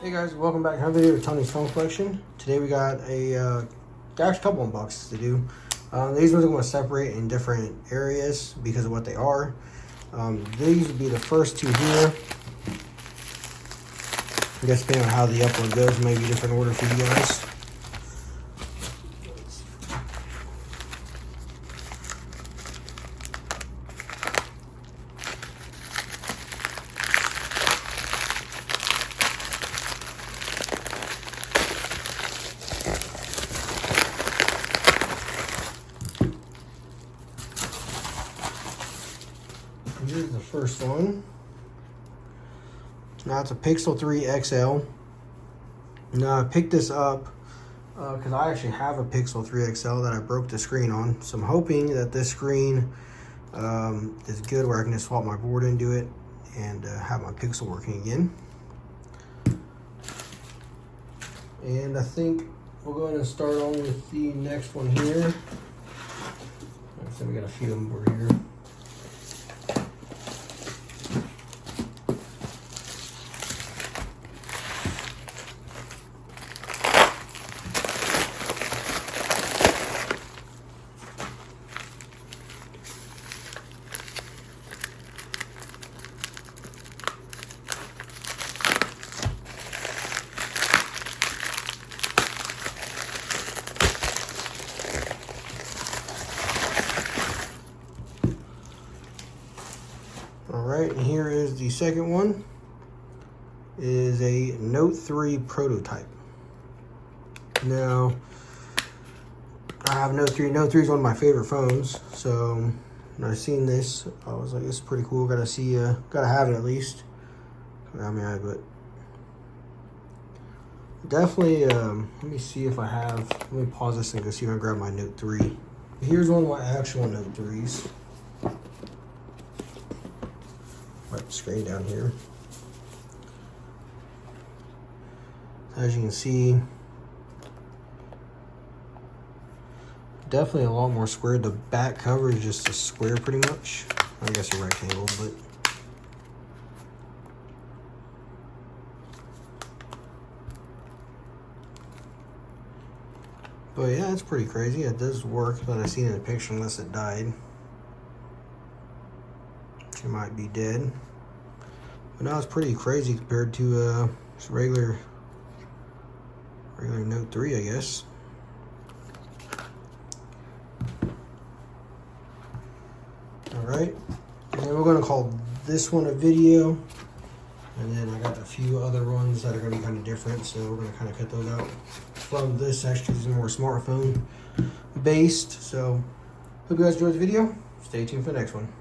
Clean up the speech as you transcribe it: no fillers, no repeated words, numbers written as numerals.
Hey guys, welcome back to another video of Tony's Phone Collection. Today we got a couple unboxings to do. These ones I'm going to separate in different areas because of what they are. These would be the first two here. I guess depending on how the upload goes, maybe a different order for you guys. Here's the first one. Now it's a Pixel 3 XL. Now I picked this up because I actually have a Pixel 3 XL that I broke the screen on. So I'm hoping that this screen is good where I can just swap my board into it and have my Pixel working again. And I think we'll go ahead and start on with the next one here. So we got a few of them over here. Alright, and here is the second one. It is a Note 3 prototype. Now, I have Note 3. Note 3 is one of my favorite phones. So, when I seen this, I was like, this is pretty cool. Gotta have it at least. I mean, but definitely, let me see if I have, let me pause this and go see if I can grab my Note 3. Here's one of my actual Note 3s. Wipe the screen down here. As you can see, definitely a lot more square. The back cover is just a square pretty much. I guess a rectangle, but yeah, it's pretty crazy. It does work, but I seen it in a picture unless it died. It might be dead. But now it's pretty crazy compared to just regular Note 3, I guess. Alright, and then we're going to call this one a video. And then I got a few other ones that are going to be kind of different, so we're going to kind of cut those out from this section because it's more smartphone based. So, hope you guys enjoyed the video. Stay tuned for the next one.